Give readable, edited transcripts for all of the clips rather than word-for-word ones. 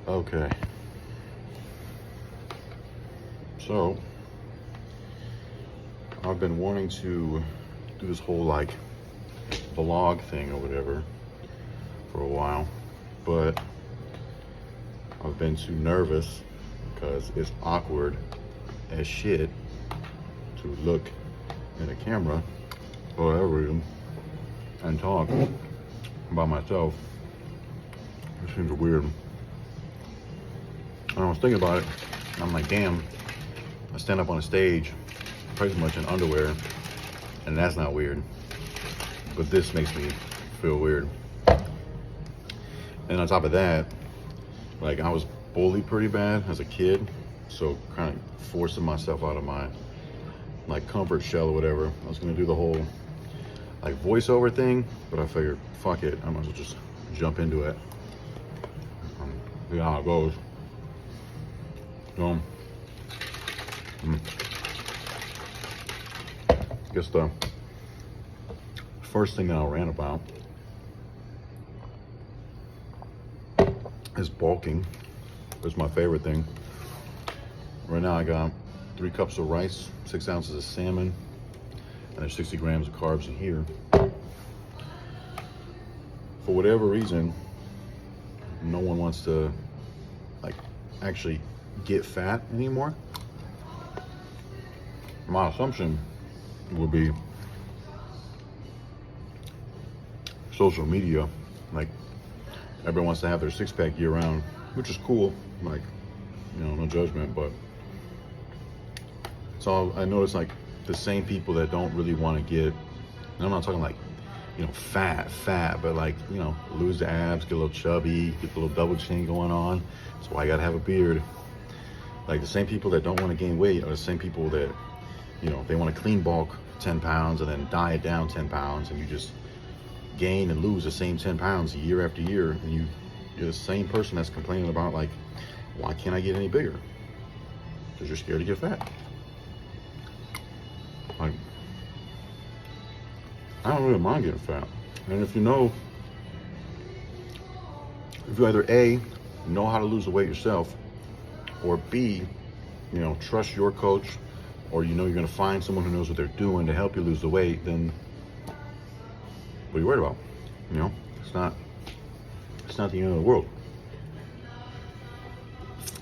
Okay. So, I've been wanting to do this whole like vlog thing or whatever for a while, but I've been too nervous because it's awkward as shit to look in a camera for whatever reason and talk by myself. It seems weird. And I was thinking about it, and I'm like, damn, I stand up on a stage pretty much in underwear, and that's not weird. But this makes me feel weird. And on top of that, like I was bullied pretty bad as a kid, so kind of forcing myself out of my like comfort shell or whatever. I was gonna do the whole like voiceover thing, but I figured, fuck it, I might as well just jump into it. See how it goes. So, I guess the first thing that I'll rant about is bulking. It's my favorite thing. Right now I got 3 cups of rice, 6 ounces of salmon, and there's 60 grams of carbs in here. For whatever reason, no one wants to like actually get fat anymore. My assumption would be social media. Like everyone wants to have their 6-pack year round, which is cool. Like, you know, no judgment, but so I noticed like the same people that don't really want to get, and I'm not talking like, you know, fat, but like, you know, lose the abs, get a little chubby, get a little double chin going on. That's why I gotta have a beard. Like the same people that don't want to gain weight are the same people that, you know, they want to clean bulk 10 pounds and then diet down 10 pounds, and you just gain and lose the same 10 pounds year after year, and you're the same person that's complaining about like, why can't I get any bigger? Because you're scared to get fat. Like, I don't really mind getting fat. And if you know, if you either A, know how to lose the weight yourself, or B, you know, trust your coach, or you know you're gonna find someone who knows what they're doing to help you lose the weight, then what are you worried about? You know, it's not the end of the world.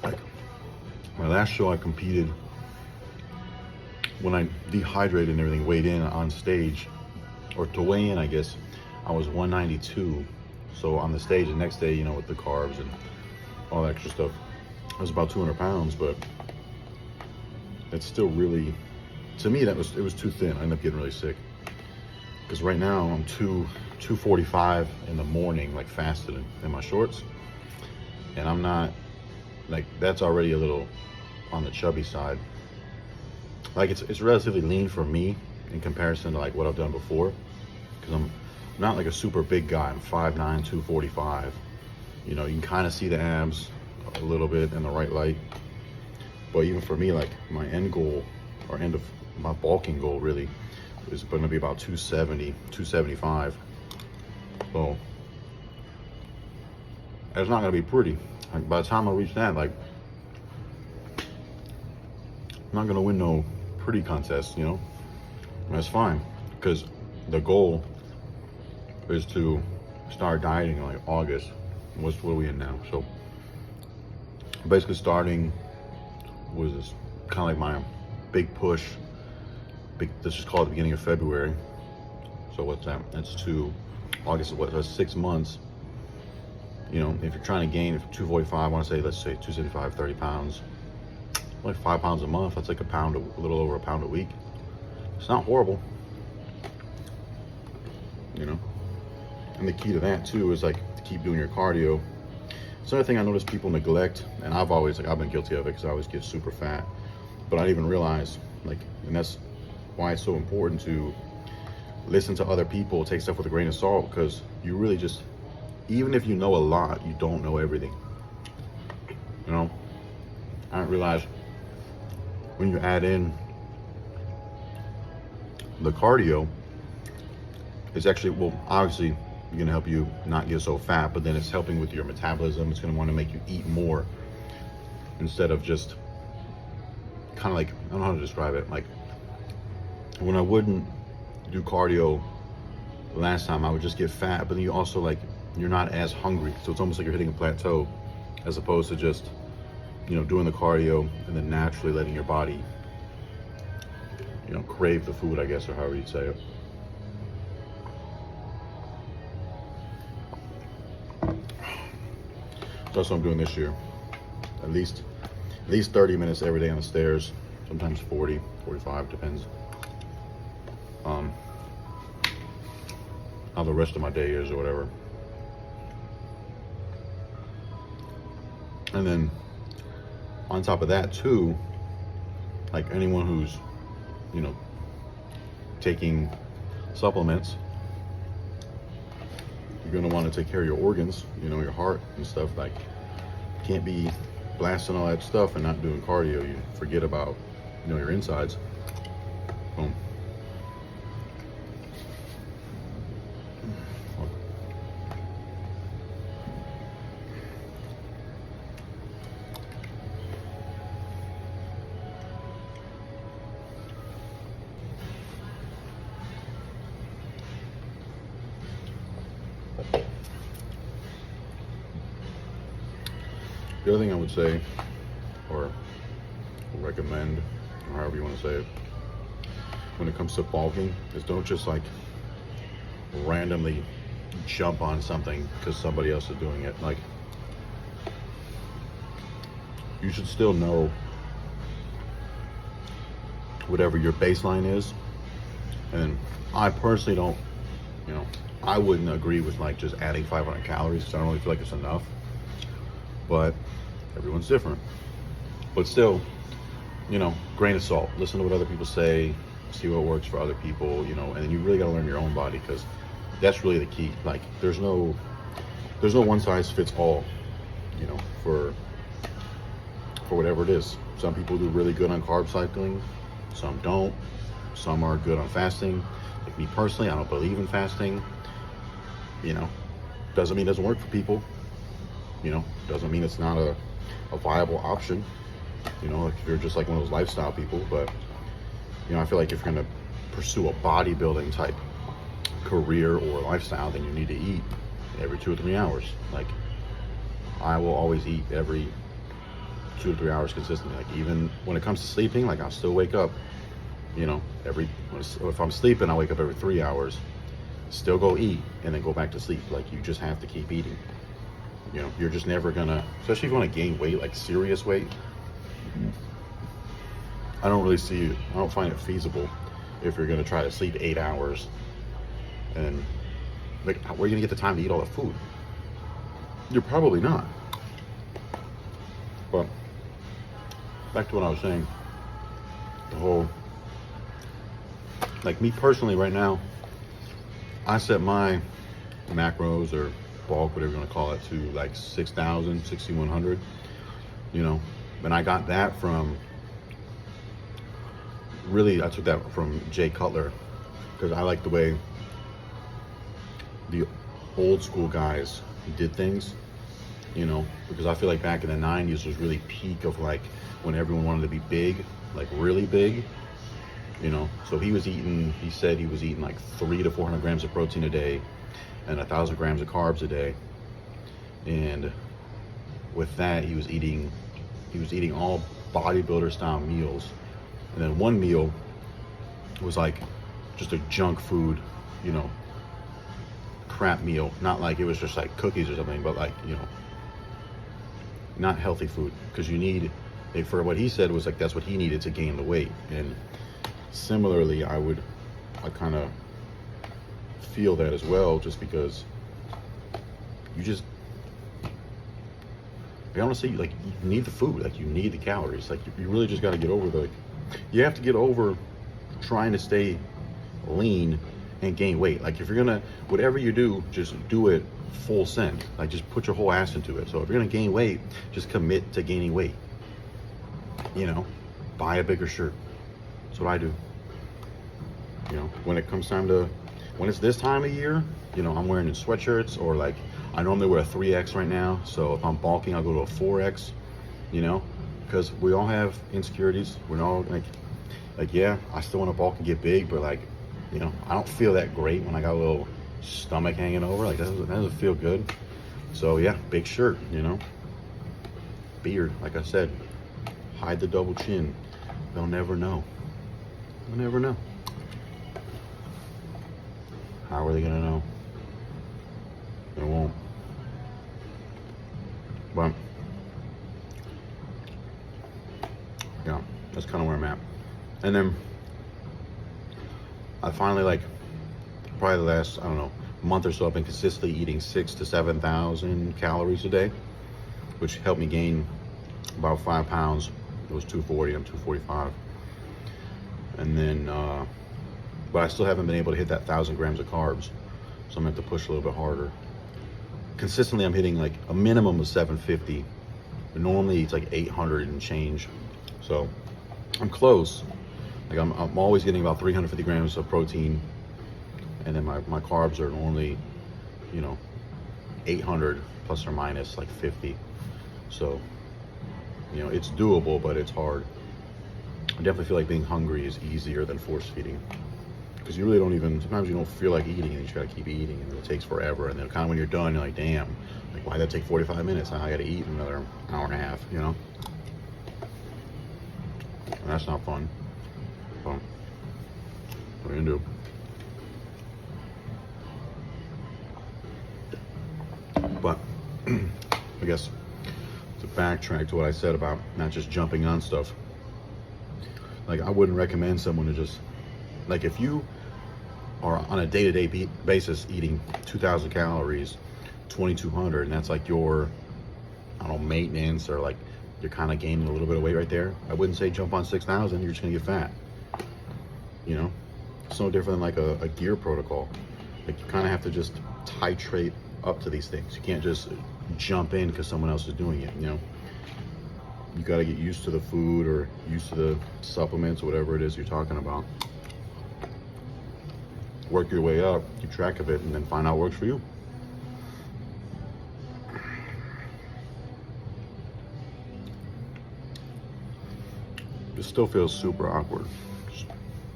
Like, my last show I competed, when I dehydrated and everything, weighed in on stage, or to weigh in, I guess, I was 192. So on the stage the next day, you know, with the carbs and all that extra stuff, I was about 200 pounds, but it's still really, to me, it was too thin. I ended up getting really sick. Because right now I'm 245 in the morning, like fasted in my shorts. And I'm not, like, that's already a little on the chubby side. Like it's relatively lean for me in comparison to like what I've done before. Because I'm not like a super big guy. I'm 5'9", 245. You know, you can kind of see the abs a little bit in the right light. But even for me, like my end goal, or end of my bulking goal really, is going to be about 270, 275. So it's not going to be pretty. Like, by the time I reach that, like, I'm not going to win no pretty contest, you know. And that's fine, because the goal is to start dieting in like August. What are we in now? So basically starting was kind of like my big push. Let's just call it the beginning of February. So what's that? That's August, what, that's 6 months. You know, if you're trying to gain, if 245, I want to say, let's say 275, 30 pounds, like 5 pounds a month, that's like a little over a pound a week. It's not horrible, you know? And the key to that too is like to keep doing your cardio. It's another thing I notice people neglect, and I've been guilty of it because I always get super fat, but I didn't even realize, like, and that's why it's so important to listen to other people, take stuff with a grain of salt, because you really just, even if you know a lot, you don't know everything. You know, I didn't realize when you add in the cardio, it's actually, well, obviously going to help you not get so fat, but then it's helping with your metabolism. It's going to want to make you eat more instead of just kind of like, I don't know how to describe it. Like when I wouldn't do cardio last time, I would just get fat, but then you also like, you're not as hungry. So it's almost like you're hitting a plateau as opposed to just, you know, doing the cardio and then naturally letting your body, you know, crave the food, I guess, or however you'd say it. That's what I'm doing this year. At least 30 minutes every day on the stairs, sometimes 40, 45, depends how the rest of my day is or whatever. And then on top of that too, like anyone who's, you know, taking supplements, you're going to want to take care of your organs, you know, your heart and stuff. Like, you can't be blasting all that stuff and not doing cardio. You forget about, you know, your insides. Boom. The other thing I would say, or recommend, or however you want to say it, when it comes to bulking, is don't just like randomly jump on something because somebody else is doing it. Like, you should still know whatever your baseline is. And I personally don't, you know, I wouldn't agree with like just adding 500 calories because I don't really feel like it's enough. But everyone's different. But still, you know, grain of salt. Listen to what other people say, see what works for other people, you know, and then you really got to learn your own body, because that's really the key. Like, there's no one size fits all, you know, for whatever it is. Some people do really good on carb cycling, some don't. Some are good on fasting. Like me personally, I don't believe in fasting. You know, doesn't mean it doesn't work for people. You know, doesn't mean it's not a viable option. You know, if you're just like one of those lifestyle people. But, you know, I feel like if you're going to pursue a bodybuilding type career or lifestyle, then you need to eat every 2 or 3 hours. Like, I will always eat every 2 or 3 hours consistently. Like, even when it comes to sleeping, like, I'll still wake up, you know, if I'm sleeping, I'll wake up every 3 hours, still go eat, and then go back to sleep. Like, you just have to keep eating. You know, you're just never gonna, especially if you want to gain weight, like serious weight, I don't find it feasible if you're gonna try to sleep 8 hours, and like, where are you gonna get the time to eat all the food? You're probably not. But back to what I was saying, the whole, like, me personally right now, I set my macros or bulk, whatever you want to call it, to like 6,000, 6,100, you know. And I got that from, really, I took that from Jay Cutler, because I like the way the old school guys did things, you know, because I feel like back in the 90s was really peak of like when everyone wanted to be big, like really big, you know. So he said he was eating like 300 to 400 grams of protein a day and 1,000 grams of carbs a day. And with that, he was eating all bodybuilder style meals. And then one meal was like just a junk food, you know, crap meal. Not like it was just like cookies or something, but like, you know, not healthy food. Because you need, for what he said was like, that's what he needed to gain the weight. And similarly, I kind of feel that as well, just because I honestly, like, you need the food, like, you need the calories. Like, you really just got to get over you have to get over trying to stay lean and gain weight. Like, if you're gonna, whatever you do, just do it full send. Like, just put your whole ass into it. So if you're gonna gain weight, just commit to gaining weight. You know, buy a bigger shirt. That's what I do. You know, when it's this time of year, you know, I'm wearing in sweatshirts, or like I normally wear a 3X right now. So if I'm bulking, I'll go to a 4X, you know, because we all have insecurities. We're all like, yeah, I still want to bulk and get big, but like, you know, I don't feel that great when I got a little stomach hanging over. Like that doesn't feel good. So yeah, big shirt, you know, beard, like I said, hide the double chin. They'll never know. They'll never know. How are they gonna know? They won't. But yeah, that's kind of where I'm at. And then I finally, like, probably the last, I don't know, month or so, I've been consistently eating 6,000 to 7,000 calories a day, which helped me gain about 5 pounds. It was 240, I'm 245. And then, but I still haven't been able to hit that 1,000 grams of carbs. So I'm gonna have to push a little bit harder. Consistently, I'm hitting like a minimum of 750. But normally it's like 800 and change. So I'm close. Like I'm always getting about 350 grams of protein. And then my carbs are normally, you know, 800 plus or minus like 50. So, you know, it's doable, but it's hard. I definitely feel like being hungry is easier than force feeding, because you really don't even, sometimes you don't feel like eating and you just gotta keep eating, and it takes forever. And then kind of when you're done, you're like, damn, like why'd that take 45 minutes? Now I gotta eat another hour and a half, you know? And that's not fun. So, what are you gonna do? But I guess to backtrack to what I said about not just jumping on stuff, like I wouldn't recommend someone to just, like if you are on a day-to-day basis eating 2,000 calories, 2,200, and that's like your, I don't know, maintenance, or like you're kind of gaining a little bit of weight right there, I wouldn't say jump on 6,000, you're just gonna get fat. You know, it's no different than like a gear protocol. Like you kind of have to just titrate up to these things. You can't just jump in because someone else is doing it, you know? You got to get used to the food, or used to the supplements, or whatever it is you're talking about. Work your way up, keep track of it, and then find out what works for you. It still feels super awkward just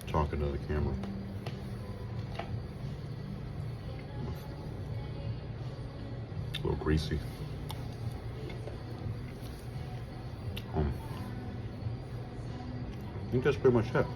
talking to the camera. A little greasy. I think that's pretty much it.